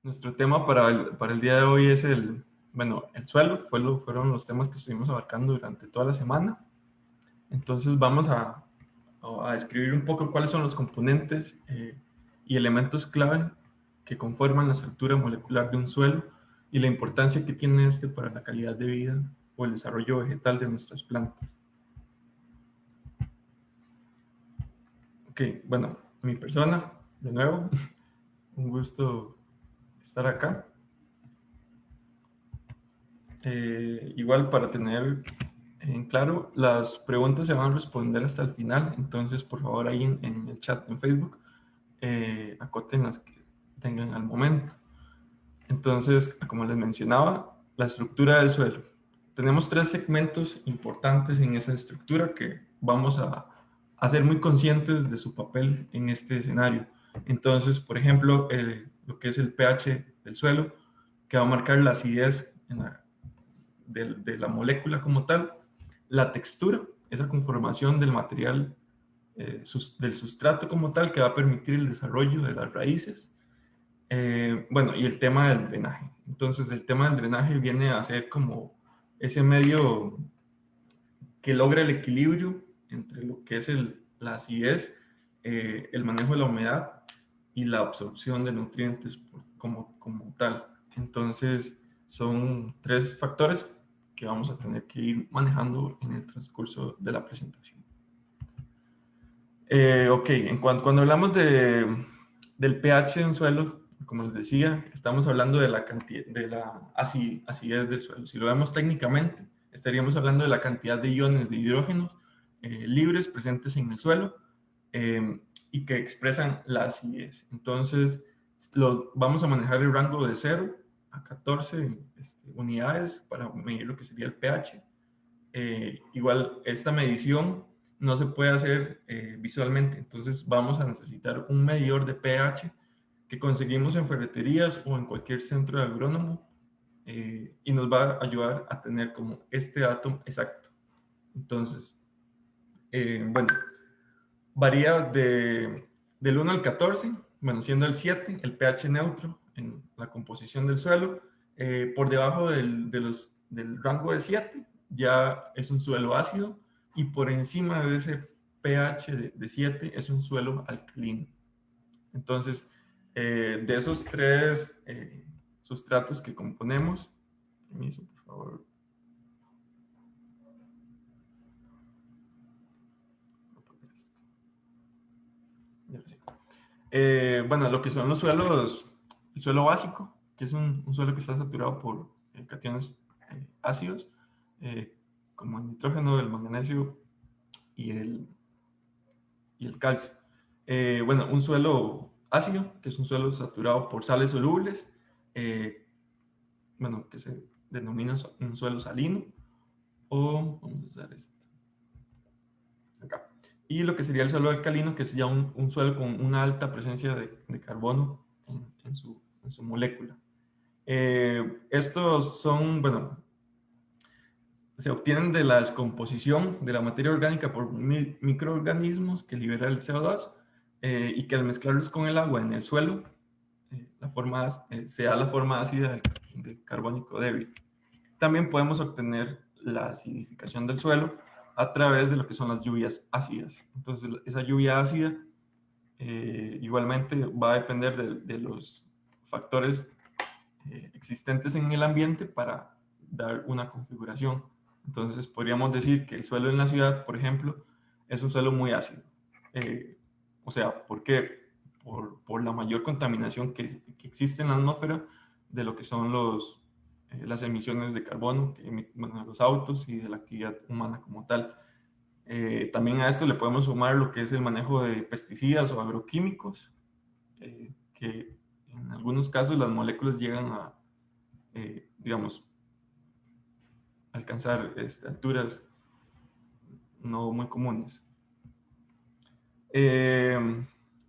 Nuestro tema para el día de hoy es el suelo. Fueron los temas que estuvimos abarcando durante toda la semana. Entonces vamos a describir un poco cuáles son los componentes y elementos clave que conforman la estructura molecular de un suelo y la importancia que tiene este para la calidad de vida o el desarrollo vegetal de nuestras plantas. Ok, bueno, mi persona, de nuevo, un gusto estar acá. Igual para tener en claro, las preguntas se van a responder hasta el final, entonces por favor ahí en el chat en Facebook acoten las que tengan al momento. Entonces, como les mencionaba, la estructura del suelo. Tenemos tres segmentos importantes en esa estructura que vamos a ser muy conscientes de su papel en este escenario. Entonces, por ejemplo, lo que es el pH del suelo, que va a marcar la acidez de la molécula como tal, la textura, esa conformación del material, del sustrato como tal, que va a permitir el desarrollo de las raíces. Bueno, y el tema del drenaje. Entonces, el tema del drenaje viene a ser como ese medio que logra el equilibrio entre lo que es la acidez, el manejo de la humedad y la absorción de nutrientes como tal. Entonces, son tres factores que vamos a tener que ir manejando en el transcurso de la presentación. Ok, cuando hablamos del pH de un suelo, como les decía, estamos hablando de la cantidad, de la acidez del suelo. Si lo vemos técnicamente, estaríamos hablando de la cantidad de iones de hidrógeno libres presentes en el suelo y que expresan la acidez. Entonces, vamos a manejar el rango de 0 a 14 unidades para medir lo que sería el pH. Igual, esta medición no se puede hacer visualmente, entonces vamos a necesitar un medidor de pH que conseguimos en ferreterías o en cualquier centro de agrónomo y nos va a ayudar a tener como este dato exacto. Entonces, bueno, varía del 1 al 14, bueno, siendo el 7 el pH neutro en la composición del suelo. Por debajo del rango de 7 ya es un suelo ácido y por encima de ese pH de 7 es un suelo alcalino. Entonces, de esos tres sustratos que componemos, permiso, por favor. Bueno, lo que son los suelos, el suelo básico, que es un suelo que está saturado por cationes ácidos, como el nitrógeno, el magnesio y el calcio. Bueno, un suelo ácido, que es un suelo saturado por sales solubles, bueno, que se denomina un suelo salino, o vamos a usar esto acá. Y lo que sería el suelo alcalino, que es ya un suelo con una alta presencia de carbono en su molécula. Estos son, bueno, se obtienen de la descomposición de la materia orgánica por microorganismos que libera el CO2 y que al mezclarlos con el agua en el suelo, se da la forma ácida del carbónico débil. También podemos obtener la acidificación del suelo a través de lo que son las lluvias ácidas. Entonces, esa lluvia ácida igualmente va a depender de los factores existentes en el ambiente para dar una configuración. Entonces, podríamos decir que el suelo en la ciudad, por ejemplo, es un suelo muy ácido. O sea, ¿por qué? Por la mayor contaminación que existe en la atmósfera de lo que son las emisiones de carbono bueno, de los autos y de la actividad humana como tal. También a esto le podemos sumar lo que es el manejo de pesticidas o agroquímicos, que en algunos casos las moléculas llegan a, digamos, alcanzar alturas no muy comunes.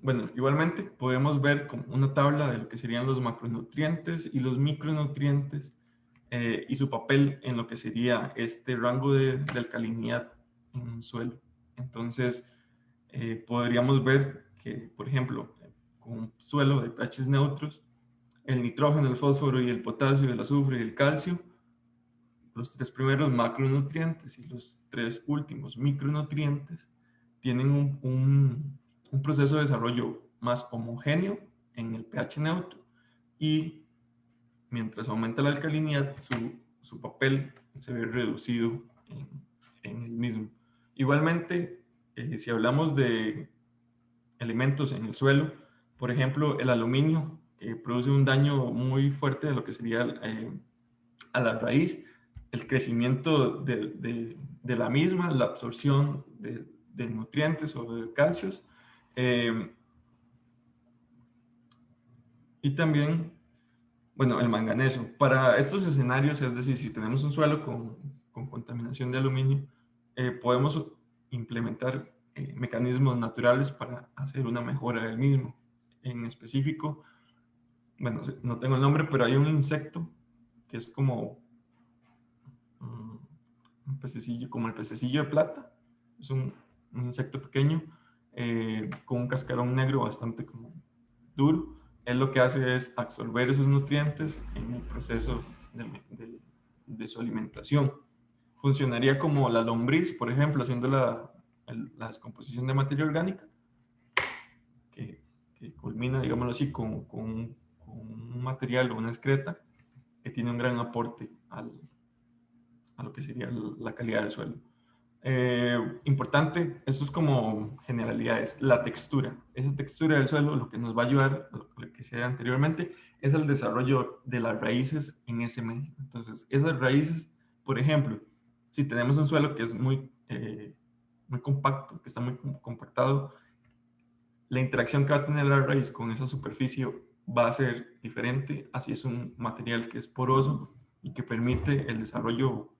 Bueno, igualmente podemos ver como una tabla de lo que serían los macronutrientes y los micronutrientes y su papel en lo que sería este rango de alcalinidad en un suelo. Entonces, podríamos ver que, por ejemplo, con un suelo de pHs neutros, el nitrógeno, el fósforo y el potasio, el azufre y el calcio, los 3 primeros macronutrientes y los 3 últimos micronutrientes, tienen un proceso de desarrollo más homogéneo en el pH neutro, y mientras aumenta la alcalinidad, su papel se ve reducido en el mismo. Igualmente, si hablamos de elementos en el suelo, por ejemplo, el aluminio, que produce un daño muy fuerte de lo que sería a la raíz, el crecimiento de la misma, la absorción de nutrientes o de calcios, y también, bueno, el manganeso. Para estos escenarios, es decir, si tenemos un suelo con contaminación de aluminio, podemos implementar mecanismos naturales para hacer una mejora del mismo. En específico, bueno, no tengo el nombre, pero hay un insecto que es como un pececillo, como el pececillo de plata. Es un insecto pequeño con un cascarón negro bastante como duro. Él lo que hace es absorber esos nutrientes en el proceso de su alimentación. Funcionaría como la lombriz, por ejemplo, haciendo la descomposición de materia orgánica, que culmina, digámoslo así, con un material o una excreta que tiene un gran aporte a lo que sería la calidad del suelo. Importante, esto es como generalidades, la textura. Esa textura del suelo lo que nos va a ayudar, lo que decía anteriormente, es el desarrollo de las raíces en ese medio. Entonces, esas raíces, por ejemplo, si tenemos un suelo que es muy compacto, que está muy compactado, la interacción que va a tener la raíz con esa superficie va a ser diferente, así es un material que es poroso y que permite el desarrollo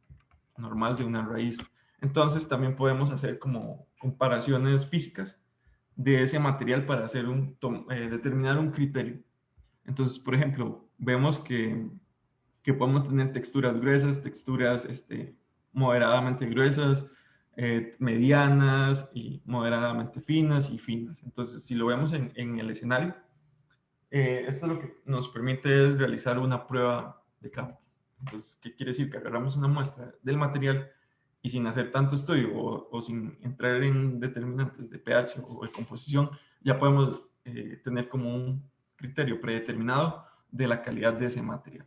normal de una raíz. Entonces también podemos hacer como comparaciones físicas de ese material para hacer determinar un criterio. Entonces, por ejemplo, vemos que podemos tener texturas gruesas, texturas moderadamente gruesas, medianas y moderadamente finas y finas. Entonces, si lo vemos en el escenario, esto lo que nos permite es realizar una prueba de campo. Entonces, ¿qué quiere decir? Que agarramos una muestra del material y sin hacer tanto estudio o sin entrar en determinantes de pH o de composición, ya podemos tener como un criterio predeterminado de la calidad de ese material.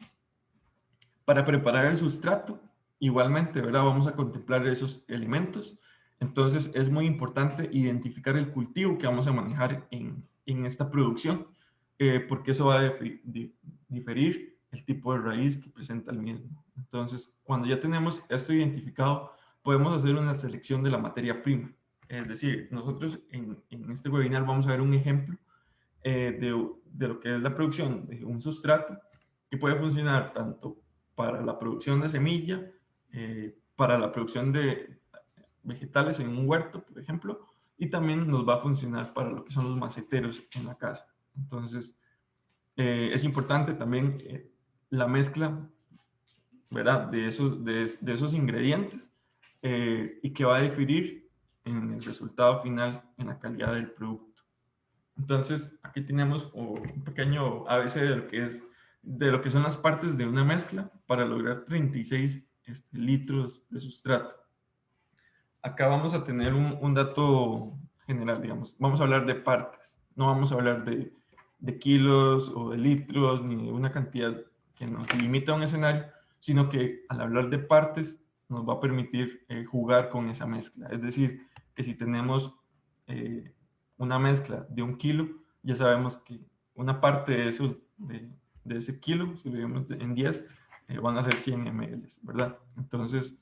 Para preparar el sustrato, igualmente, ¿verdad? Vamos a contemplar esos elementos. Entonces, es muy importante identificar el cultivo que vamos a manejar en esta producción, porque eso va a diferir el tipo de raíz que presenta el mismo. Entonces, cuando ya tenemos esto identificado, podemos hacer una selección de la materia prima. Es decir, nosotros en este webinar vamos a ver un ejemplo de lo que es la producción de un sustrato que puede funcionar tanto para la producción de semilla, para la producción de vegetales en un huerto, por ejemplo, y también nos va a funcionar para lo que son los maceteros en la casa. Entonces, es importante también la mezcla, ¿verdad? De esos ingredientes y que va a diferir en el resultado final, en la calidad del producto. Entonces, aquí tenemos un pequeño ABC de lo que son las partes de una mezcla para lograr 36 litros de sustrato. Acá vamos a tener un dato general, digamos. Vamos a hablar de partes, no vamos a hablar de kilos o de litros, ni de una cantidad que nos limita a un escenario, sino que al hablar de partes nos va a permitir jugar con esa mezcla. Es decir, que si tenemos una mezcla de 1 kilo, ya sabemos que una parte de ese kilo, si lo vemos en 10, van a ser 100 ml, ¿verdad? Entonces,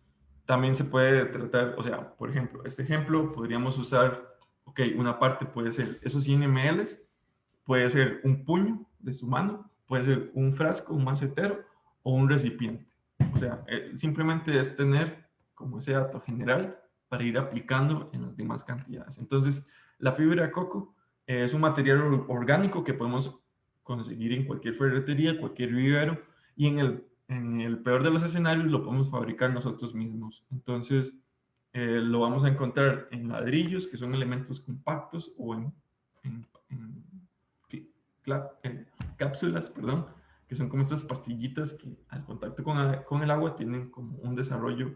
también se puede tratar, o sea, por ejemplo, este ejemplo podríamos usar, ok, una parte puede ser esos 100 ml, puede ser un puño de su mano, puede ser un frasco, un macetero o un recipiente. O sea, simplemente es tener como ese dato general para ir aplicando en las demás cantidades. Entonces, la fibra de coco es un material orgánico que podemos conseguir en cualquier ferretería, cualquier vivero, y en el peor de los escenarios lo podemos fabricar nosotros mismos. Entonces, lo vamos a encontrar en ladrillos, que son elementos compactos, o en cápsulas, perdón, que son como estas pastillitas que al contacto con el agua tienen como un desarrollo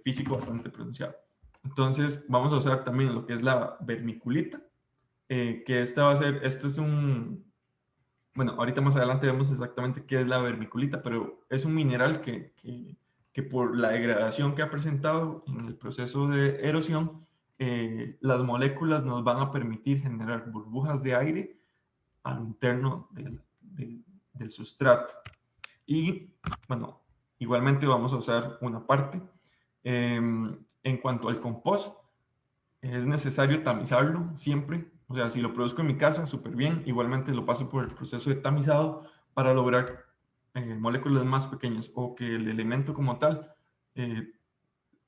físico bastante pronunciado. Entonces vamos a usar también lo que es la vermiculita, que esta va a ser, esto es un, bueno, ahorita más adelante vemos exactamente qué es la vermiculita, pero es un mineral que por la degradación que ha presentado en el proceso de erosión, las moléculas nos van a permitir generar burbujas de aire al interno del sustrato. Y bueno, igualmente vamos a usar una parte. En cuanto al compost, es necesario tamizarlo siempre. O sea, si lo produzco en mi casa, súper bien. Igualmente lo paso por el proceso de tamizado para lograr moléculas más pequeñas o que el elemento como tal eh,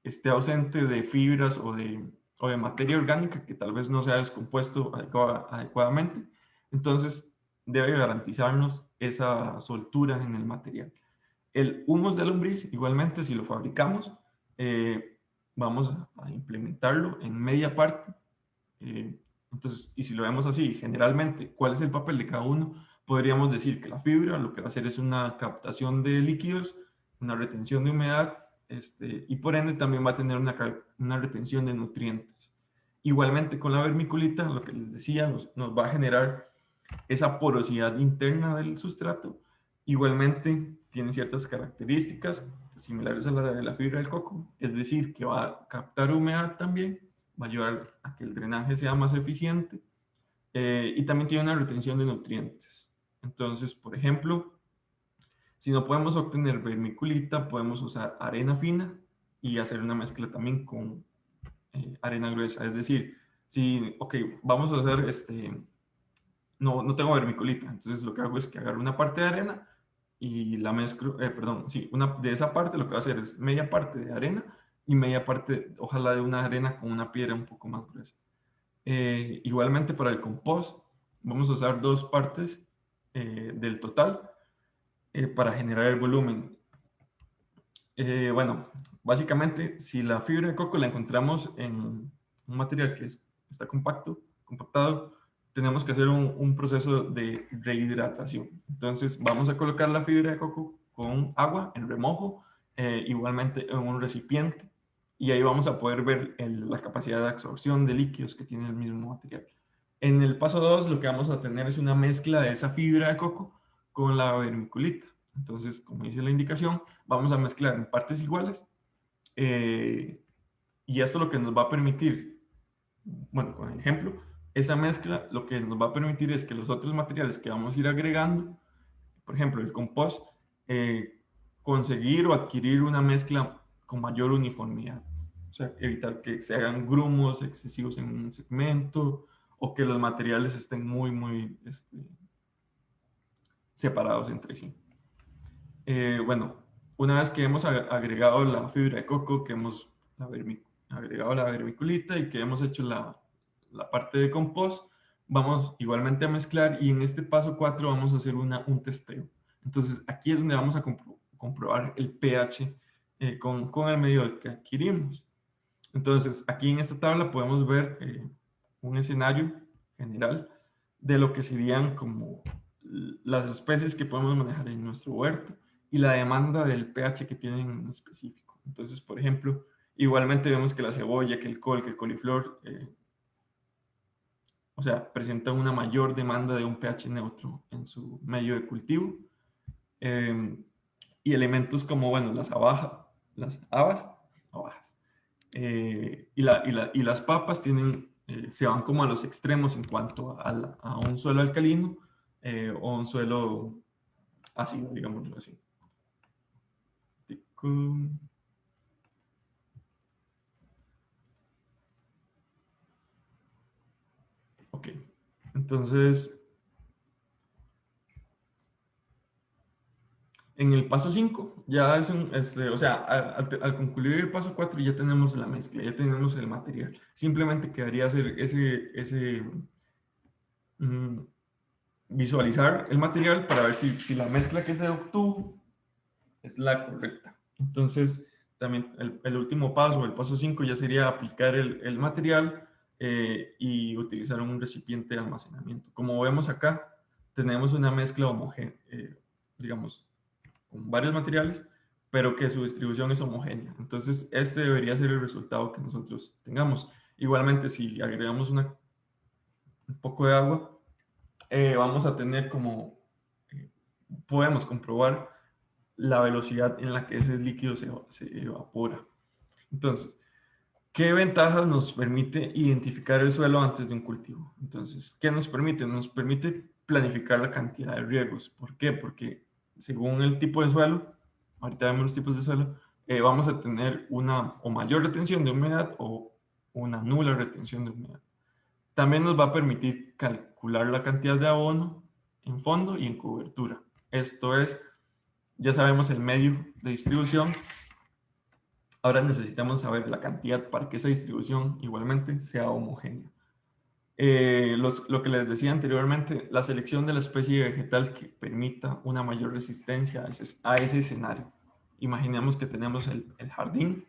esté ausente de fibras o de materia orgánica que tal vez no se ha descompuesto adecuadamente. Entonces, debe garantizarnos esa soltura en el material. El humus de lombriz, igualmente, si lo fabricamos, vamos a implementarlo en media parte. Entonces, y si lo vemos así, generalmente, ¿cuál es el papel de cada uno? Podríamos decir que la fibra lo que va a hacer es una captación de líquidos, una retención de humedad, y por ende también va a tener una retención de nutrientes. Igualmente con la vermiculita, lo que les decía, nos va a generar esa porosidad interna del sustrato. Igualmente tiene ciertas características similares a la de la fibra del coco, es decir, que va a captar humedad también, va a ayudar a que el drenaje sea más eficiente y también tiene una retención de nutrientes. Entonces, por ejemplo, si no podemos obtener vermiculita, podemos usar arena fina y hacer una mezcla también con arena gruesa. Es decir, si, ok, vamos a hacer no tengo vermiculita, entonces lo que hago es que agarro una parte de arena y la mezclo, perdón, sí, de esa parte lo que voy a hacer es media parte de arena y media parte, ojalá de una arena con una piedra un poco más gruesa. Igualmente para el compost, vamos a usar dos partes del total para generar el volumen. Bueno, básicamente, si la fibra de coco la encontramos en un material que está compactado, tenemos que hacer un proceso de rehidratación. Entonces, vamos a colocar la fibra de coco con agua en remojo, igualmente en un recipiente, y ahí vamos a poder ver la capacidad de absorción de líquidos que tiene el mismo material. En el paso 2, lo que vamos a tener es una mezcla de esa fibra de coco con la vermiculita. Entonces, como dice la indicación, vamos a mezclar en partes iguales y eso lo que nos va a permitir, bueno, con el ejemplo, esa mezcla lo que nos va a permitir es que los otros materiales que vamos a ir agregando, por ejemplo, el compost, conseguir o adquirir una mezcla con mayor uniformidad. O sea, evitar que se hagan grumos excesivos en un segmento o que los materiales estén muy separados entre sí. Bueno, una vez que hemos agregado la fibra de coco, que hemos agregado la vermiculita y que hemos hecho la parte de compost, vamos igualmente a mezclar y en este paso 4 vamos a hacer un testeo. Entonces aquí es donde vamos a comprobar el pH con el medidor que adquirimos. Entonces aquí en esta tabla podemos ver un escenario general de lo que serían como las especies que podemos manejar en nuestro huerto y la demanda del pH que tienen en específico. Entonces, por ejemplo, igualmente vemos que la cebolla, que el col, que el coliflor, o sea, presentan una mayor demanda de un pH neutro en su medio de cultivo. Y elementos como, bueno, las habas y las papas se van como a los extremos en cuanto a un suelo alcalino o un suelo ácido, digámoslo así. Ok, entonces en el paso 5 ya es o sea, al concluir el paso 4 ya tenemos la mezcla, ya tenemos el material. Simplemente quedaría hacer visualizar el material para ver si la mezcla que se obtuvo es la correcta. Entonces, también el último paso, el paso 5, ya sería aplicar el material y utilizar un recipiente de almacenamiento. Como vemos acá, tenemos una mezcla digamos, con varios materiales, pero que su distribución es homogénea. Entonces, este debería ser el resultado que nosotros tengamos. Igualmente, si agregamos un poco de agua, vamos a tener como, eh, podemos comprobar la velocidad en la que ese líquido se evapora. Entonces, ¿qué ventajas nos permite identificar el suelo antes de un cultivo? Entonces, ¿qué nos permite? Nos permite planificar la cantidad de riegos. ¿Por qué? Porque según el tipo de suelo, ahorita vemos los tipos de suelo, vamos a tener una o mayor retención de humedad o una nula retención de humedad. También nos va a permitir calcular la cantidad de abono en fondo y en cobertura. Esto es, ya sabemos el medio de distribución. Ahora necesitamos saber la cantidad para que esa distribución igualmente sea homogénea. Lo que les decía anteriormente, la selección de la especie vegetal que permita una mayor resistencia a ese escenario. Imaginemos que tenemos el jardín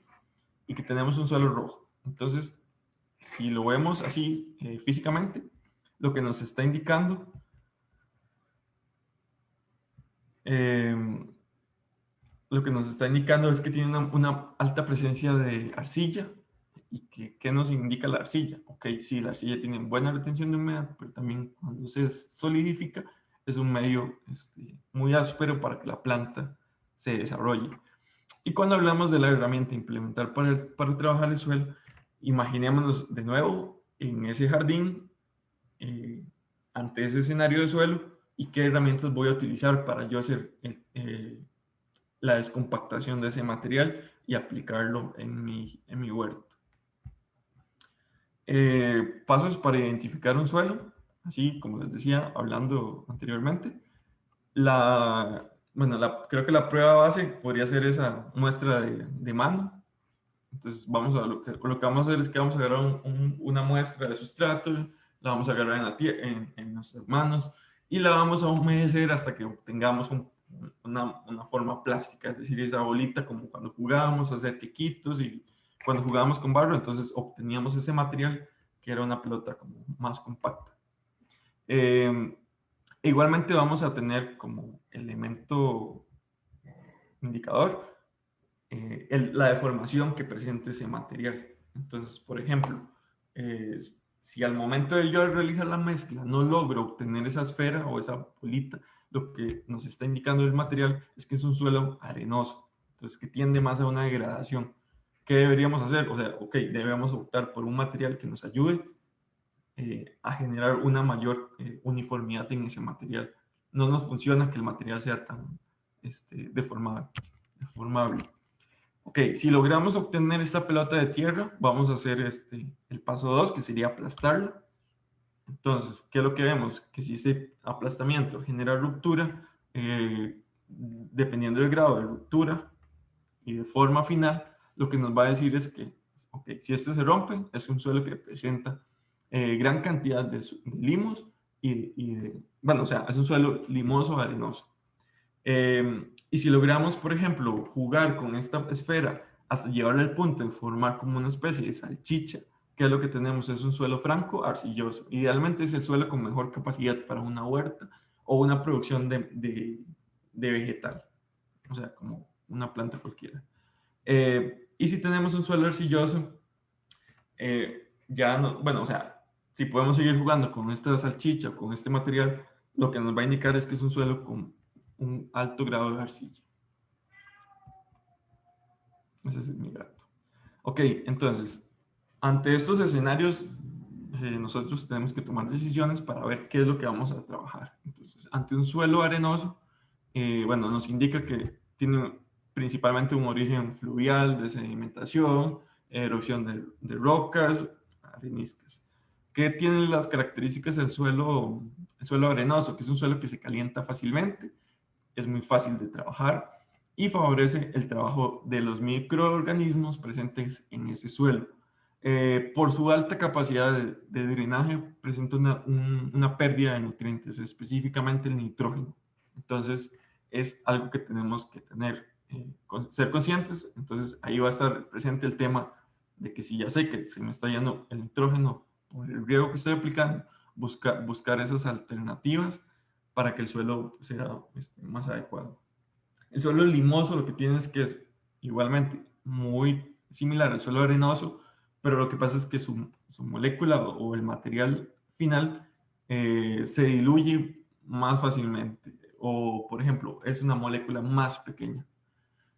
y que tenemos un suelo rojo. Entonces, si lo vemos así físicamente, lo que nos está indicando es que tiene una alta presencia de arcilla. ¿Y qué nos indica la arcilla? Ok, sí, la arcilla tiene buena retención de humedad, pero también cuando se solidifica es un medio muy áspero para que la planta se desarrolle. Y cuando hablamos de la herramienta implementar para trabajar el suelo, imaginémonos de nuevo en ese jardín, ante ese escenario de suelo, y qué herramientas voy a utilizar para yo hacer la descompactación de ese material y aplicarlo en mi huerto. Pasos para identificar un suelo, así como les decía, hablando anteriormente. Creo que la prueba base podría ser esa muestra de mano. Entonces, lo que vamos a hacer es que vamos a agarrar una muestra de sustrato, la vamos a agarrar en nuestras manos y la vamos a humedecer hasta que obtengamos una forma plástica, es decir, esa bolita como cuando jugábamos a hacer quequitos y cuando jugábamos con barro, entonces obteníamos ese material que era una pelota como más compacta. Igualmente vamos a tener como elemento indicador la deformación que presenta ese material. Entonces, por ejemplo, si al momento de yo realizar la mezcla no logro obtener esa esfera o esa bolita, lo que nos está indicando el material es que es un suelo arenoso, entonces que tiende más a una degradación. ¿Qué deberíamos hacer? O sea, ok, debemos optar por un material que nos ayude a generar una mayor uniformidad en ese material. No nos funciona que el material sea tan deformable. Ok, si logramos obtener esta pelota de tierra, vamos a hacer el paso 2, que sería aplastarla. Entonces, ¿qué es lo que vemos? Que si ese aplastamiento genera ruptura, dependiendo del grado de ruptura y de forma final, lo que nos va a decir es que, ok, si este se rompe, es un suelo que presenta gran cantidad de limos bueno, o sea, es un suelo limoso arenoso. Y si logramos, por ejemplo, jugar con esta esfera hasta llevarla al punto de formar como una especie de salchicha, ¿qué es lo que tenemos? Es un suelo franco, arcilloso. Idealmente es el suelo con mejor capacidad para una huerta o una producción de vegetal, o sea, como una planta cualquiera. Y si tenemos un suelo arcilloso, ya no, bueno, o sea, si podemos seguir jugando con esta salchicha o con este material, lo que nos va a indicar es que es un suelo con un alto grado de arcilla. Ese es mi gato. Ok, entonces, ante estos escenarios, nosotros tenemos que tomar decisiones para ver qué es lo que vamos a trabajar. Entonces, ante un suelo arenoso, bueno, nos indica que tiene principalmente un origen fluvial, de sedimentación, erosión de rocas, areniscas. ¿Qué tienen las características del suelo arenoso? Que es un suelo que se calienta fácilmente, es muy fácil de trabajar y favorece el trabajo de los microorganismos presentes en ese suelo. Por su alta capacidad de drenaje, presenta una pérdida de nutrientes, específicamente el nitrógeno. Entonces, es algo que tenemos que ser conscientes. Entonces, ahí va a estar presente el tema de que si ya sé que se me está yendo el nitrógeno por el riego que estoy aplicando, buscar esas alternativas para que el suelo sea más adecuado. El suelo limoso lo que tiene es que es igualmente muy similar al suelo arenoso, pero lo que pasa es que su molécula o el material final se diluye más fácilmente, o por ejemplo, es una molécula más pequeña.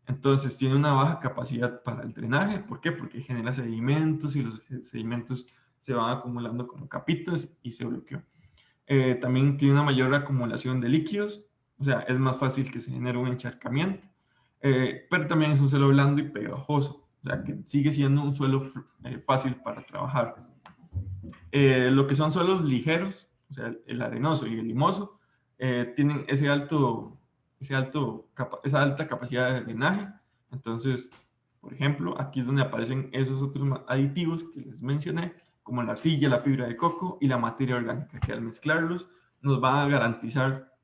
Entonces tiene una baja capacidad para el drenaje. ¿Por qué? Porque genera sedimentos y los sedimentos se van acumulando como capitas y se bloqueó. También tiene una mayor acumulación de líquidos, o sea, es más fácil que se genere un encharcamiento, pero también es un suelo blando y pegajoso, o sea, que sigue siendo un suelo fácil para trabajar. Lo que son suelos ligeros, o sea, el arenoso y el limoso, tienen esa alta capacidad de drenaje. Entonces, por ejemplo, aquí es donde aparecen esos otros aditivos que les mencioné, como la arcilla, la fibra de coco y la materia orgánica, que al mezclarlos nos van a garantizar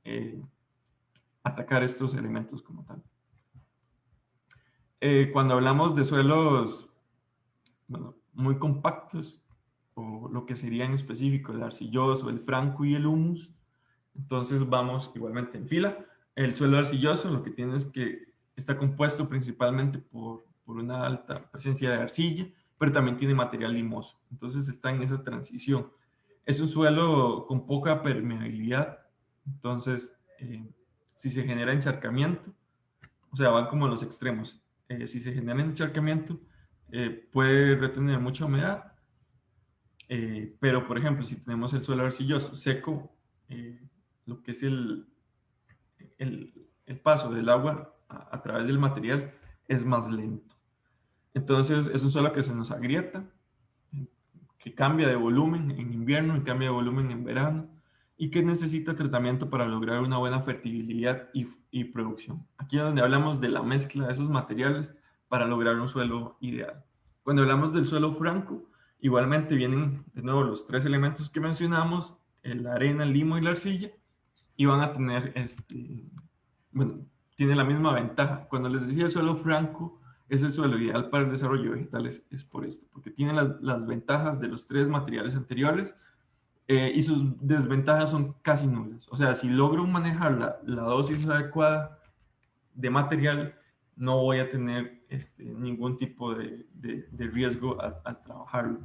atacar estos elementos como tal. Cuando hablamos de suelos, bueno, muy compactos, o lo que sería en específico el arcilloso, el franco y el humus, entonces vamos igualmente en fila. El suelo arcilloso lo que tiene es que está compuesto principalmente por una alta presencia de arcilla, pero también tiene material limoso. Entonces está en esa transición. Es un suelo con poca permeabilidad, entonces si se genera encharcamiento, o sea, van como a los extremos. Si se genera encharcamiento, puede retener mucha humedad, pero por ejemplo, si tenemos el suelo arcilloso seco, lo que es el paso del agua a través del material es más lento. Entonces, es un suelo que se nos agrieta, que cambia de volumen en invierno y cambia de volumen en verano, y que necesita tratamiento para lograr una buena fertilidad y producción. Aquí es donde hablamos de la mezcla de esos materiales para lograr un suelo ideal. Cuando hablamos del suelo franco, igualmente vienen de nuevo los tres elementos que mencionamos, la arena, el limo y la arcilla, y van a tener, bueno, tiene la misma ventaja. Cuando les decía el suelo franco es el suelo ideal para el desarrollo vegetal, es por esto, porque tiene las ventajas de los tres materiales anteriores, y sus desventajas son casi nulas. O sea, si logro manejar la dosis adecuada de material, no voy a tener ningún tipo de riesgo al trabajarlo.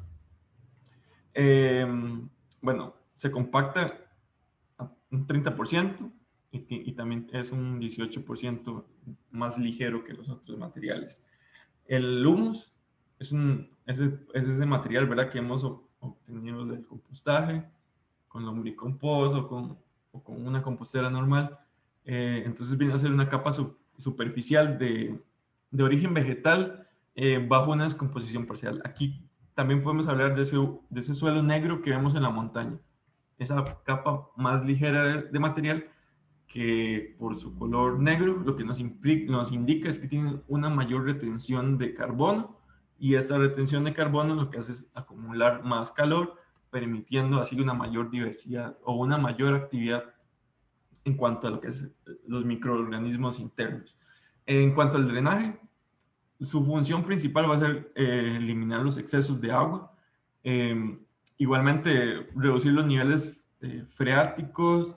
Bueno, se compacta a un 30% y también es un 18% más ligero que los otros materiales. El humus es ese material, ¿verdad?, que hemos obtenido del compostaje, con lombricompost o con una compostera normal. Entonces viene a ser una capa superficial de origen vegetal bajo una descomposición parcial. Aquí también podemos hablar de ese suelo negro que vemos en la montaña. Esa capa más ligera de material que por su color negro lo que nos indica es que tiene una mayor retención de carbono, y esta retención de carbono lo que hace es acumular más calor, permitiendo así una mayor diversidad o una mayor actividad en cuanto a lo que es los microorganismos internos. En cuanto al drenaje, su función principal va a ser eliminar los excesos de agua, igualmente reducir los niveles freáticos.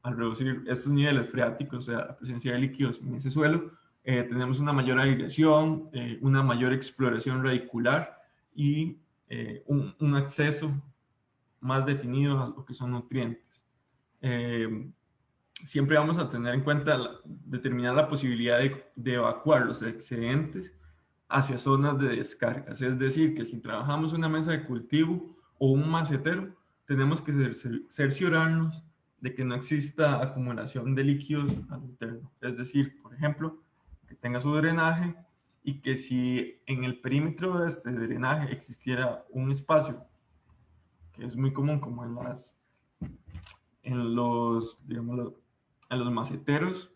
Al reducir estos niveles freáticos, o sea, la presencia de líquidos en ese suelo, tenemos una mayor aireación, una mayor exploración radicular y un acceso más definido a lo que son nutrientes. Siempre vamos a tener en cuenta determinar la posibilidad de evacuar los excedentes hacia zonas de descargas. Es decir, que si trabajamos una mesa de cultivo o un macetero, tenemos que cerciorarnos de que no exista acumulación de líquidos al interno. Es decir, por ejemplo, que tenga su drenaje y que si en el perímetro de este drenaje existiera un espacio, que es muy común como digamos, en los maceteros,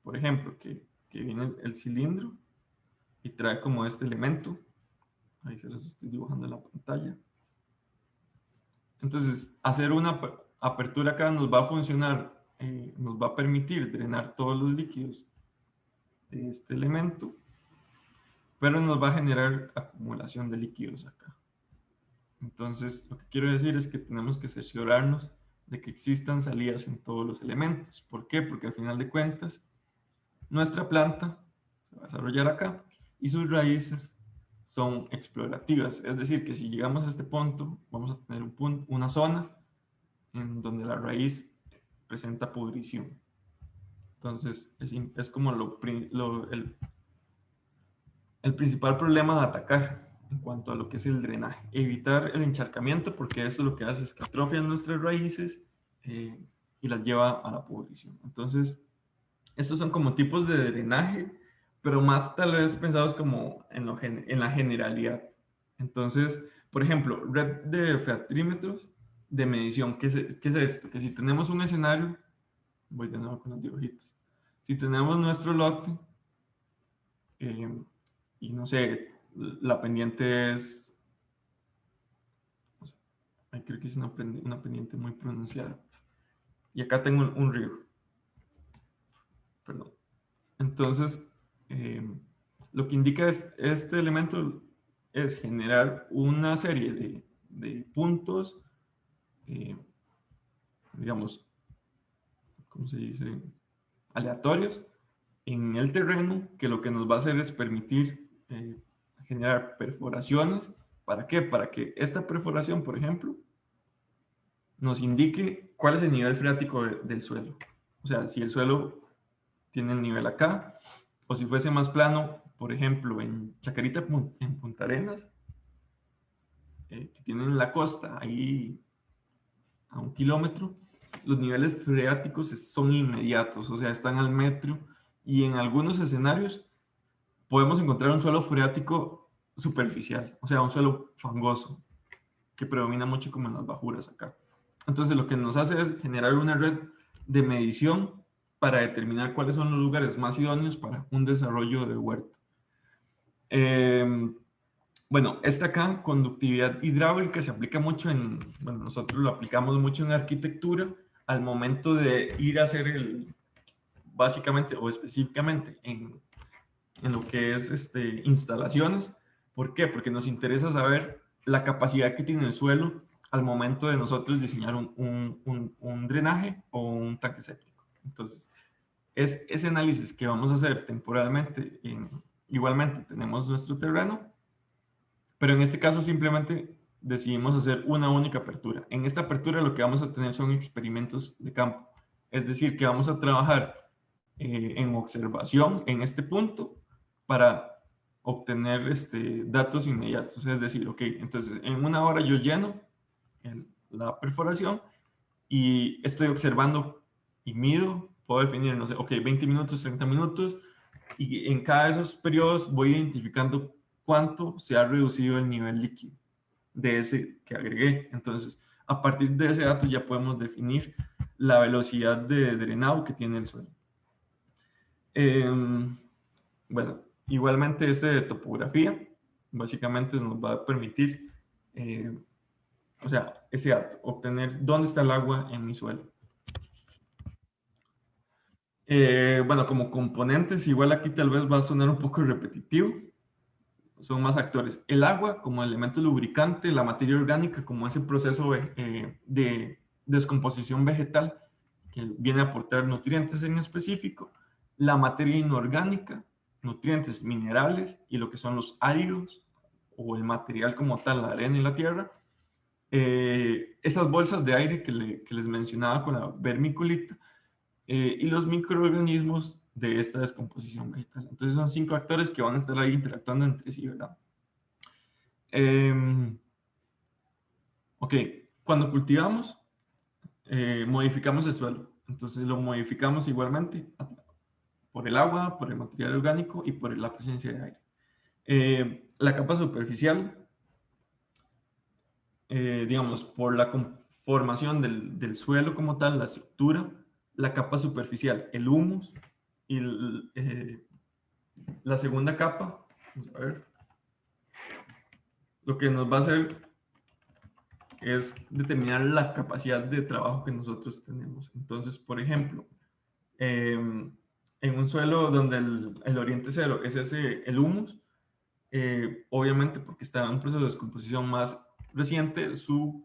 por ejemplo, que viene el cilindro y trae como este elemento. Ahí se los estoy dibujando en la pantalla. Entonces, hacer una apertura acá nos va a funcionar, nos va a permitir drenar todos los líquidos de este elemento, pero nos va a generar acumulación de líquidos acá. Entonces, lo que quiero decir es que tenemos que cerciorarnos de que existan salidas en todos los elementos. ¿Por qué? Porque al final de cuentas, nuestra planta se va a desarrollar acá y sus raíces son explorativas. Es decir, que si llegamos a este punto, vamos a tener una zona en donde la raíz presenta pudrición. Entonces, es como el principal problema de atacar en cuanto a lo que es el drenaje. Evitar el encharcamiento, porque eso lo que hace es que atrofian nuestras raíces y las lleva a la pudrición. Entonces, estos son como tipos de drenaje, pero más tal vez pensados como en la generalidad. Entonces, por ejemplo, red de featrímetros de medición. ¿Qué es esto? Que si tenemos un escenario, voy de nuevo con los dibujitos. Si tenemos nuestro lote, y no sé, la pendiente es, no sé, creo que es una pendiente muy pronunciada. Y acá tengo un río, perdón. Entonces, lo que indica este elemento es generar una serie de puntos, digamos, ¿cómo se dice? Aleatorios en el terreno, que lo que nos va a hacer es permitir generar perforaciones. ¿Para qué? Para que esta perforación, por ejemplo, nos indique cuál es el nivel freático del suelo. O sea, si el suelo tiene el nivel acá, o si fuese más plano, por ejemplo, en Chacarita, en Punta Arenas, que tienen la costa ahí a 1 kilómetro, los niveles freáticos son inmediatos, o sea, están al metro, y en algunos escenarios podemos encontrar un suelo freático superficial, o sea, un suelo fangoso, que predomina mucho como en las bajuras acá. Entonces, lo que nos hace es generar una red de medición para determinar cuáles son los lugares más idóneos para un desarrollo de huerto. Bueno, esta acá, conductividad hidráulica, se aplica mucho bueno, nosotros lo aplicamos mucho en arquitectura al momento de ir a hacer básicamente o específicamente en lo que es instalaciones. ¿Por qué? Porque nos interesa saber la capacidad que tiene el suelo al momento de nosotros diseñar un drenaje o un tanque séptico. Entonces, es ese análisis que vamos a hacer temporalmente. Igualmente, tenemos nuestro terreno, pero en este caso simplemente decidimos hacer una única apertura. En esta apertura lo que vamos a tener son experimentos de campo. Es decir, que vamos a trabajar en observación en este punto para obtener datos inmediatos. Es decir, ok, entonces en 1 hora yo lleno la perforación y estoy observando y mido, puedo definir, no sé, ok, 20 minutos, 30 minutos, y en cada de esos periodos voy identificando cuánto se ha reducido el nivel líquido de ese que agregué. Entonces, a partir de ese dato ya podemos definir la velocidad de drenado que tiene el suelo. Bueno, igualmente de topografía, básicamente nos va a permitir, o sea, ese dato, obtener dónde está el agua en mi suelo. Bueno, como componentes, igual aquí tal vez va a sonar un poco repetitivo, son más actores. El agua como elemento lubricante, la materia orgánica como ese proceso de descomposición vegetal que viene a aportar nutrientes en específico, la materia inorgánica, nutrientes minerales y lo que son los áridos o el material como tal, la arena y la tierra. Esas bolsas de aire que les mencionaba con la vermiculita, y los microorganismos de esta descomposición vegetal. Entonces son 5 actores que van a estar ahí interactuando entre sí, ¿verdad? Ok, cuando cultivamos, modificamos el suelo. Entonces lo modificamos igualmente por el agua, por el material orgánico y por la presencia de aire. La capa superficial, digamos, por la conformación del suelo como tal, la estructura, la capa superficial, el humus y la segunda capa, vamos a ver, lo que nos va a hacer es determinar la capacidad de trabajo que nosotros tenemos. Entonces, por ejemplo, en un suelo donde el oriente cero es el humus, obviamente porque está en un proceso de descomposición más reciente, su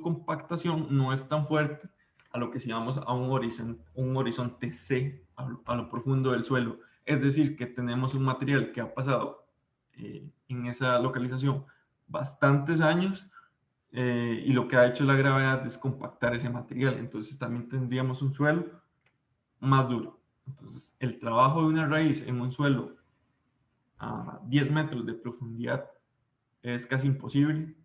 compactación no es tan fuerte a lo que llamamos a un horizonte C, a lo profundo del suelo. Es decir, que tenemos un material que ha pasado en esa localización bastantes años, y lo que ha hecho la gravedad es compactar ese material. Entonces también tendríamos un suelo más duro. Entonces el trabajo de una raíz en un suelo a 10 metros de profundidad es casi imposible,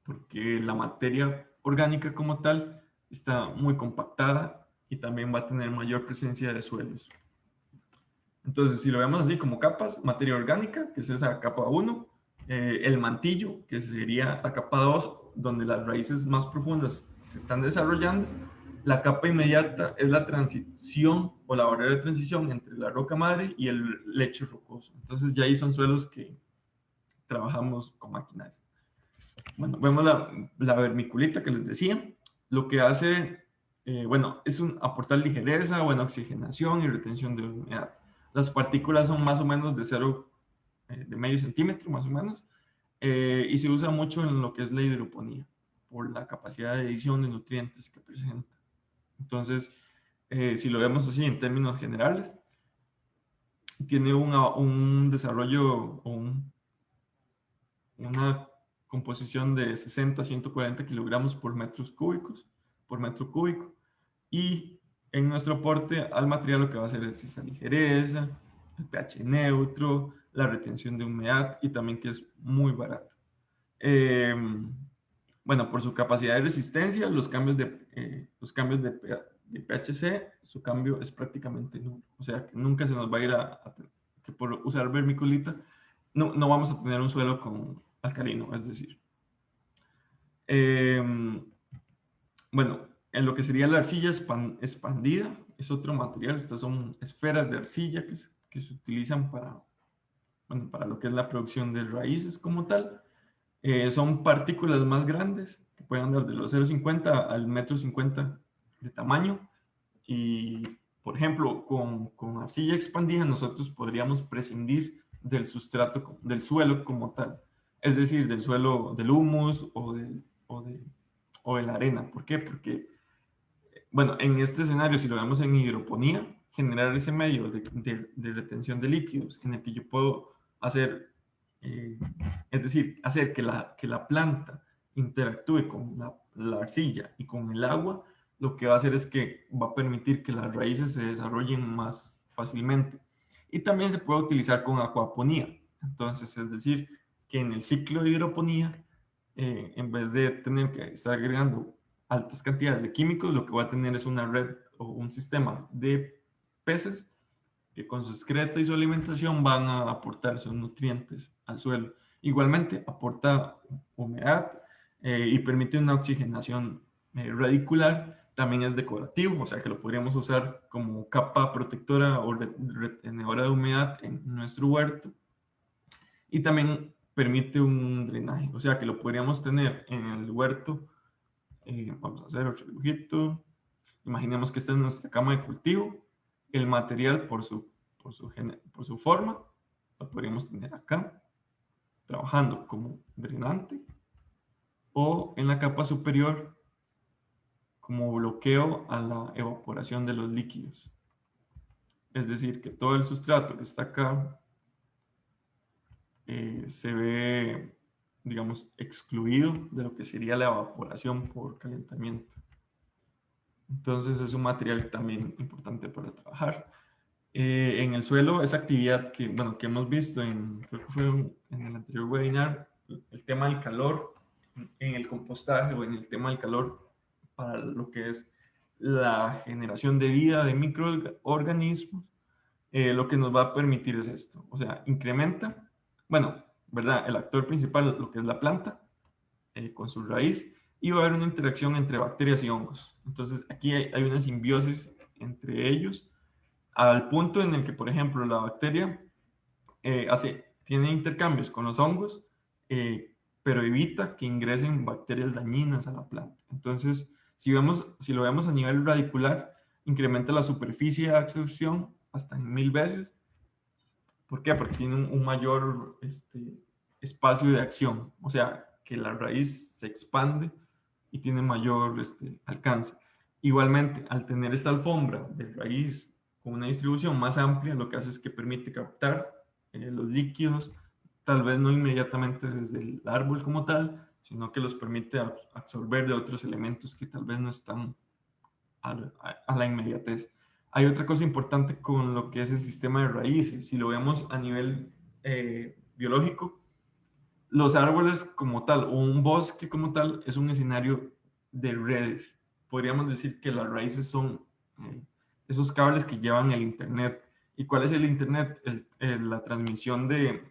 porque la materia orgánica como tal está muy compactada y también va a tener mayor presencia de suelos. Entonces, si lo vemos así como capas, materia orgánica, que es esa capa 1, el mantillo, que sería la capa 2, donde las raíces más profundas se están desarrollando. La capa inmediata es la transición o la barrera de transición entre la roca madre y el lecho rocoso. Entonces, ya ahí son suelos que trabajamos con maquinaria. Bueno, vemos la vermiculita que les decía. Lo que hace, bueno, es aportar ligereza, buena oxigenación y retención de humedad. Las partículas son más o menos de 0, de medio centímetro, más o menos, y se usa mucho en lo que es la hidroponía, por la capacidad de adición de nutrientes que presenta. Entonces, si lo vemos así en términos generales, tiene un desarrollo o una composición de 60 a 140 kilogramos por metros cúbicos, por metro cúbico, y en nuestro aporte al material lo que va a hacer es esa ligereza, el pH neutro, la retención de humedad y también que es muy barato. Bueno, por su capacidad de resistencia, los cambios de pHC, su cambio es prácticamente nulo. O sea, que nunca se nos va a ir que por usar vermiculita no vamos a tener un suelo con alcalino, es decir. Bueno, en lo que sería la arcilla expandida, es otro material. Estas son esferas de arcilla que se utilizan bueno, para lo que es la producción de raíces como tal. Son partículas más grandes, que pueden andar de los 0,50 al 1,50 m de tamaño. Y, por ejemplo, con arcilla expandida nosotros podríamos prescindir del sustrato, del suelo como tal. Es decir, del suelo, del humus o de la arena. ¿Por qué? Porque, bueno, en este escenario, si lo vemos en hidroponía, generar ese medio de retención de líquidos en el que yo puedo hacer, es decir, hacer que la planta interactúe con la arcilla y con el agua, lo que va a hacer es que va a permitir que las raíces se desarrollen más fácilmente. Y también se puede utilizar con acuaponía. Entonces, es decir, que en el ciclo de hidroponía, en vez de tener que estar agregando altas cantidades de químicos, lo que va a tener es una red o un sistema de peces que con su excreta y su alimentación van a aportar sus nutrientes al suelo. Igualmente aporta humedad, y permite una oxigenación radicular. También es decorativo, o sea que lo podríamos usar como capa protectora o retenedora de humedad en nuestro huerto. Y también permite un drenaje, o sea que lo podríamos tener en el huerto. Vamos a hacer otro dibujito. Imaginemos que esta es nuestra cama de cultivo. El material por su forma lo podríamos tener acá, trabajando como drenante, o en la capa superior como bloqueo a la evaporación de los líquidos. Es decir, que todo el sustrato que está acá se ve, digamos, excluido de lo que sería la evaporación por calentamiento. Entonces es un material también importante para trabajar. En el suelo, esa actividad que, bueno, que hemos visto creo que fue en el anterior webinar, el tema del calor en el compostaje o en el tema del calor para lo que es la generación de vida de microorganismos, lo que nos va a permitir es esto, o sea, incrementa, bueno, ¿verdad? El actor principal, lo que es la planta, con su raíz, y va a haber una interacción entre bacterias y hongos. Entonces, aquí hay una simbiosis entre ellos, al punto en el que, por ejemplo, la bacteria tiene intercambios con los hongos, pero evita que ingresen bacterias dañinas a la planta. Entonces, si lo vemos a nivel radicular, incrementa la superficie de absorción hasta en 1000 veces. ¿Por qué? Porque tiene un mayor espacio de acción. O sea, que la raíz se expande y tiene mayor alcance. Igualmente, al tener esta alfombra de raíz con una distribución más amplia, lo que hace es que permite captar los líquidos, tal vez no inmediatamente desde el árbol como tal, sino que los permite absorber de otros elementos que tal vez no están a la inmediatez. Hay otra cosa importante con lo que es el sistema de raíces. Si lo vemos a nivel biológico, los árboles como tal, o un bosque como tal, es un escenario de redes. Podríamos decir que las raíces son esos cables que llevan el Internet. ¿Y cuál es el Internet? La transmisión de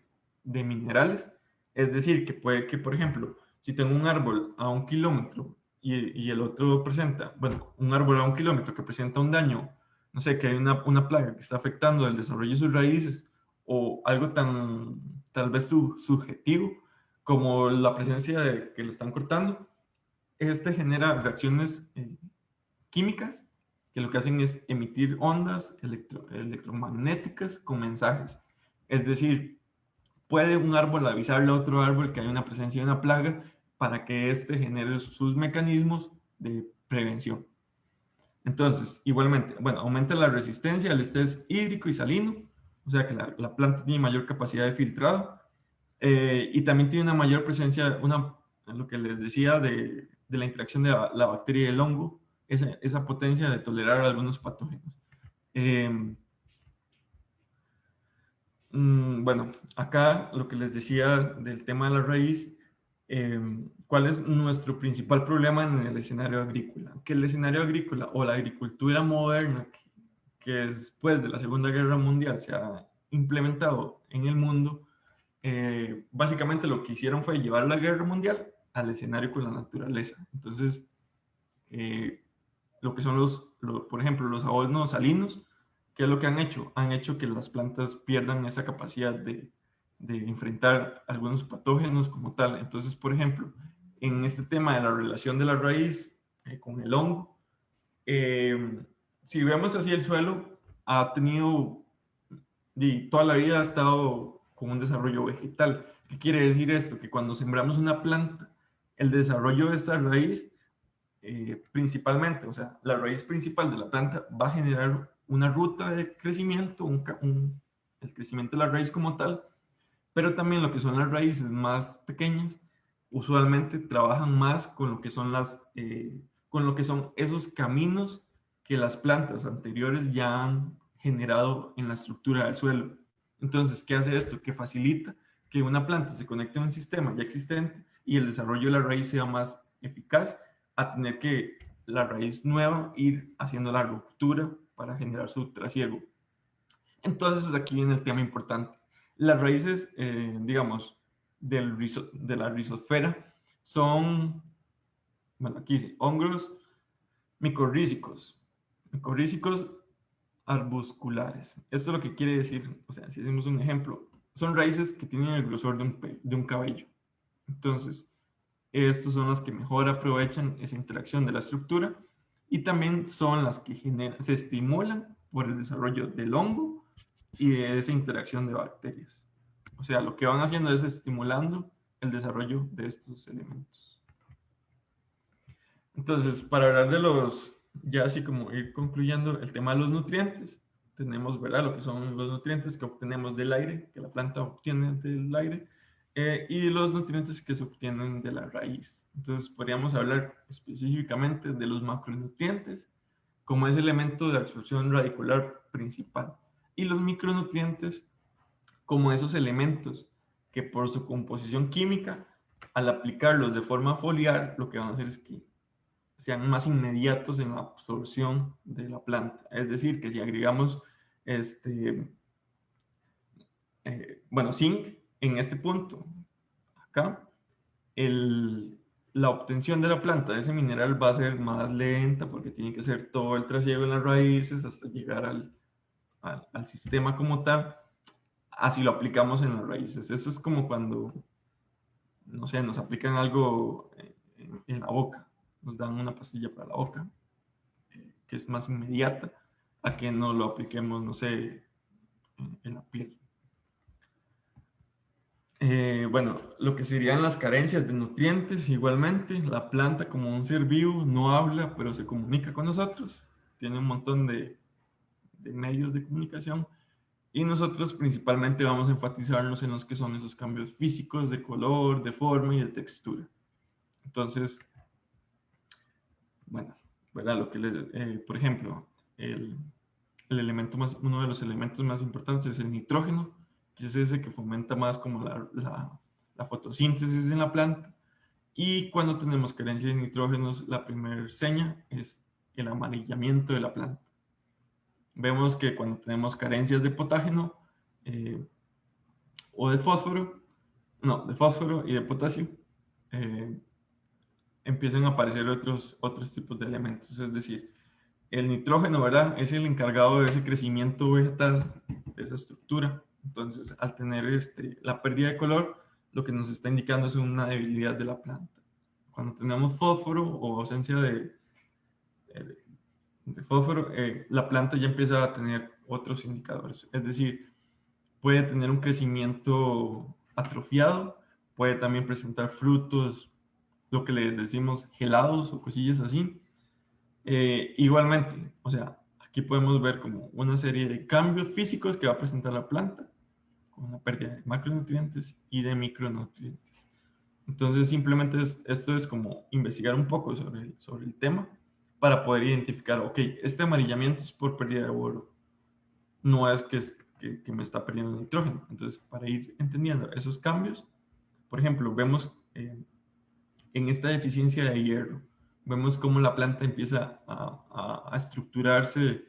minerales. Es decir, que puede que, por ejemplo, si tengo un árbol a 1 kilómetro y el otro presenta, bueno, un árbol a 1 kilómetro que presenta un daño, no sé, que hay una plaga que está afectando el desarrollo de sus raíces, o algo tan tal vez subjetivo como la presencia de que lo están cortando, genera reacciones químicas que lo que hacen es emitir ondas electromagnéticas con mensajes. Es decir, puede un árbol avisarle a otro árbol que hay una presencia de una plaga para que éste genere sus mecanismos de prevención. Entonces, igualmente, bueno, aumenta la resistencia al estrés hídrico y salino, o sea que la planta tiene mayor capacidad de filtrado, y también tiene una mayor presencia, lo que les decía de la interacción de la bacteria y el hongo, esa potencia de tolerar algunos patógenos. Eh, bueno, acá lo que les decía del tema de la raíz, ¿cuál es nuestro principal problema en el escenario agrícola? Que el escenario agrícola o la agricultura moderna, que después de la Segunda Guerra Mundial se ha implementado en el mundo, básicamente lo que hicieron fue llevar la guerra mundial al escenario con la naturaleza. Entonces, lo que son por ejemplo, los abonos salinos, ¿qué es lo que han hecho? Han hecho que las plantas pierdan esa capacidad de enfrentar algunos patógenos como tal. Entonces, por ejemplo, en este tema de la relación de la raíz con el hongo, si vemos así el suelo, ha tenido, y toda la vida ha estado con un desarrollo vegetal. ¿Qué quiere decir esto? Que cuando sembramos una planta, el desarrollo de esta raíz, principalmente, o sea, la raíz principal de la planta va a generar una ruta de crecimiento, el crecimiento de la raíz como tal, pero también lo que son las raíces más pequeñas, usualmente trabajan más con lo que son con lo que son esos caminos que las plantas anteriores ya han generado en la estructura del suelo. Entonces, ¿qué hace esto? Que facilita que una planta se conecte a un sistema ya existente y el desarrollo de la raíz sea más eficaz a tener que la raíz nueva ir haciendo la ruptura para generar su trasiego. Entonces, aquí viene el tema importante. Las raíces, digamos, de la rizosfera son, bueno, aquí dice, hongos micorrízicos, micorrízicos arbusculares. Esto es lo que quiere decir, o sea, si hacemos un ejemplo, son raíces que tienen el grosor de un cabello. Entonces, estos son los que mejor aprovechan esa interacción de la estructura y también son las que se estimulan por el desarrollo del hongo y de esa interacción de bacterias. O sea, lo que van haciendo es estimulando el desarrollo de estos elementos. Entonces, para hablar ya así como ir concluyendo, el tema de los nutrientes, tenemos, ¿verdad? Lo que son los nutrientes que obtenemos del aire, que la planta obtiene del aire, y los nutrientes que se obtienen de la raíz. Entonces, podríamos hablar específicamente de los macronutrientes, como ese elemento de absorción radicular principal, y los micronutrientes como esos elementos que por su composición química, al aplicarlos de forma foliar, lo que van a hacer es que sean más inmediatos en la absorción de la planta. Es decir, que si agregamos bueno, zinc en este punto, acá, la obtención de la planta de ese mineral va a ser más lenta porque tiene que hacer todo el trasiego en las raíces hasta llegar al sistema como tal. Así lo aplicamos en las raíces. Eso es como cuando, no sé, nos aplican algo en la boca, nos dan una pastilla para la boca, que es más inmediata, a que no lo apliquemos, no sé, en la piel. Bueno, lo que serían las carencias de nutrientes, igualmente, la planta como un ser vivo no habla, pero se comunica con nosotros, tiene un montón de medios de comunicación y nosotros principalmente vamos a enfatizarnos en los que son esos cambios físicos de color, de forma y de textura. Entonces, bueno, ¿verdad? Por ejemplo, el, uno de los elementos más importantes es el nitrógeno, que es ese que fomenta más como la fotosíntesis en la planta. Y cuando tenemos carencia de nitrógenos, la primera seña es el amarillamiento de la planta. Vemos que cuando tenemos carencias de potágeno eh, o de fósforo, no, de fósforo y de potasio, eh, empiezan a aparecer otros tipos de elementos. Es decir, el nitrógeno, ¿verdad? Es el encargado de ese crecimiento vegetal, de esa estructura. Entonces, al tener la pérdida de color, lo que nos está indicando es una debilidad de la planta. Cuando tenemos fósforo o ausencia de fósforo, la planta ya empieza a tener otros indicadores. Es decir, puede tener un crecimiento atrofiado, puede también presentar frutos, lo que les decimos gelados o cosillas así. Igualmente, o sea, aquí podemos ver como una serie de cambios físicos que va a presentar la planta, con una pérdida de macronutrientes y de micronutrientes. Entonces, simplemente esto es como investigar un poco sobre el tema para poder identificar, ok, este amarillamiento es por pérdida de boro, no es que me está perdiendo nitrógeno. Entonces, para ir entendiendo esos cambios, por ejemplo, vemos en esta deficiencia de hierro, vemos cómo la planta empieza a estructurarse,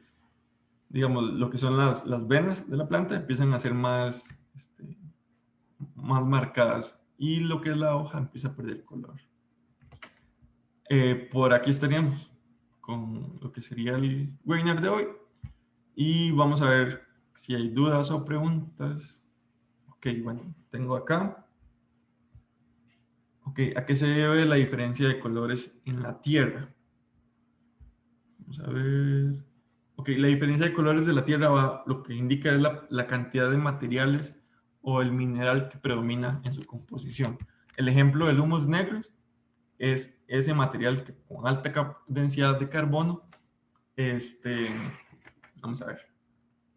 digamos, lo que son las venas de la planta empiezan a ser más marcadas y lo que es la hoja empieza a perder color. Por aquí estaríamos con lo que sería el webinar de hoy y vamos a ver si hay dudas o preguntas. Ok, bueno, tengo acá. Ok, ¿a qué se debe la diferencia de colores en la Tierra? Vamos a ver. Ok, la diferencia de colores de la Tierra lo que indica es la cantidad de materiales o el mineral que predomina en su composición. El ejemplo del humus negro es ese material que con alta densidad de carbono, vamos a ver,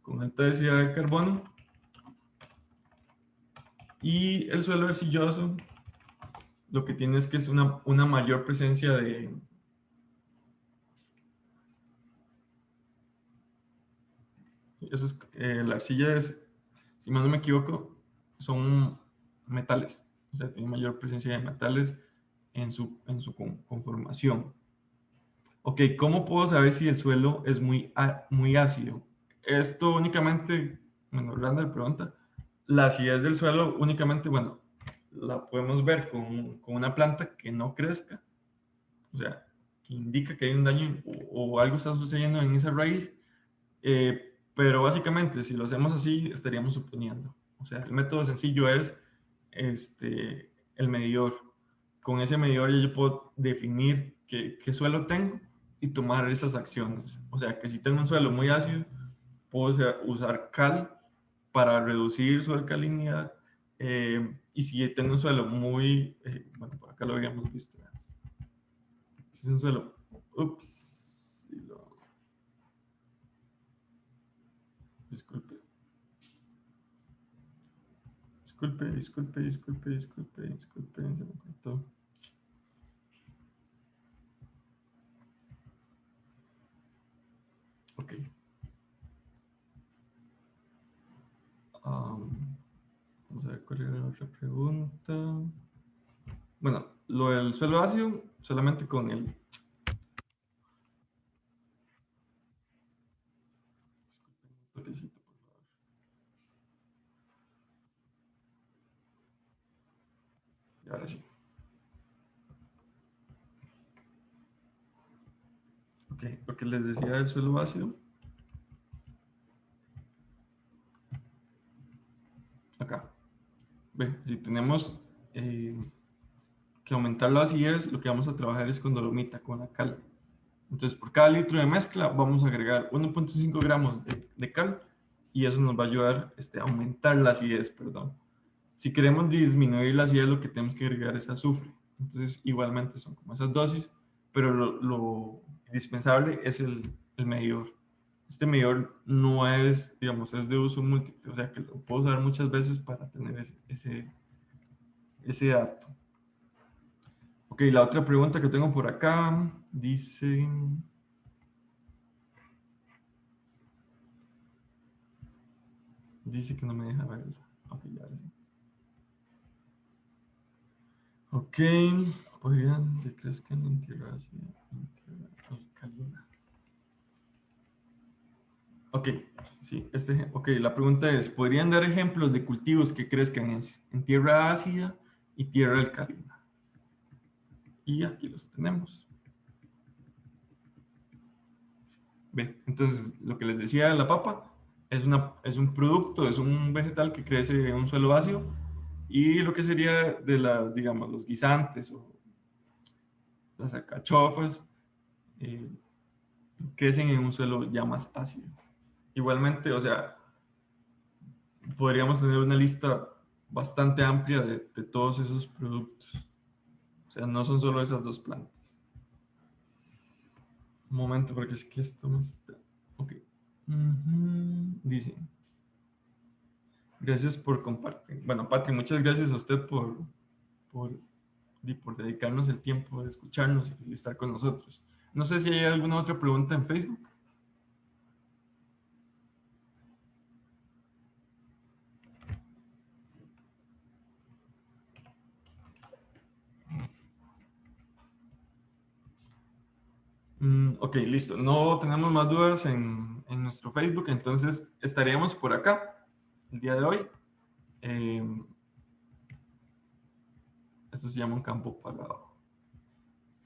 con alta densidad de carbono, y el suelo arcilloso lo que tiene es que es una mayor presencia de, eso es, la arcilla es, si más no me equivoco, son metales, o sea, tiene mayor presencia de metales en su conformación. Ok, ¿cómo puedo saber si el suelo es muy ácido? Esto únicamente, bueno, Randall pregunta, la acidez del suelo únicamente, bueno, la podemos ver con una planta que no crezca, o sea, que indica que hay un daño o algo está sucediendo en esa raíz, pero básicamente si lo hacemos así estaríamos suponiendo. O sea, el método sencillo es el medidor. Con ese medidor yo puedo definir qué suelo tengo y tomar esas acciones. O sea, que si tengo un suelo muy ácido, puedo usar cal para reducir su alcalinidad. Y si tengo un suelo bueno, por acá lo habíamos visto. Si es un suelo, ups, disculpe. Disculpe, se me cortó. Ok. Vamos a ver cuál era la otra pregunta. Bueno, lo del suelo ácido, solamente con el... Disculpen un toquecito, por favor. Y ahora sí. Ok, lo que les decía del suelo ácido. Acá. Ve, si tenemos que aumentar la acidez, lo que vamos a trabajar es con dolomita, con la cal. Entonces, por cada litro de mezcla vamos a agregar 1.5 gramos de cal y eso nos va a ayudar a aumentar la acidez, perdón. Si queremos disminuir la acidez, lo que tenemos que agregar es azufre. Entonces, igualmente son como esas dosis, pero lo indispensable es el medidor. Este medidor no es, digamos, es de uso múltiple, o sea que lo puedo usar muchas veces para tener ese dato. Ok, la otra pregunta que tengo por acá dice... Dice que no me deja verla. Ok, ya ahora sí. Ok, podrían que crezcan en tierra ácida, en tierra alcalina. Ok, sí, ok, la pregunta es, ¿podrían dar ejemplos de cultivos que crezcan en tierra ácida y tierra alcalina? Y aquí los tenemos. Bien, entonces lo que les decía de la papa es un producto, es un vegetal que crece en un suelo ácido y lo que sería de las, digamos, los guisantes o las alcachofas eh, crecen en un suelo ya más ácido. Igualmente, o sea, podríamos tener una lista bastante amplia de todos esos productos. O sea, no son solo esas dos plantas. Un momento, porque es que esto me está... Ok. Dice, gracias por compartir. Bueno, Patri, muchas gracias a usted por, por dedicarnos el tiempo de escucharnos y estar con nosotros. No sé si hay alguna otra pregunta en Facebook. Ok, listo. No tenemos más dudas en nuestro Facebook, entonces estaríamos por acá el día de hoy. Esto se llama un campo pagado.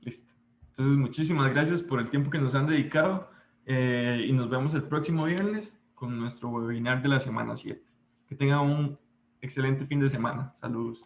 Listo. Entonces, muchísimas gracias por el tiempo que nos han dedicado y nos vemos el próximo viernes con nuestro webinar de la semana 7. Que tengan un excelente fin de semana. Saludos.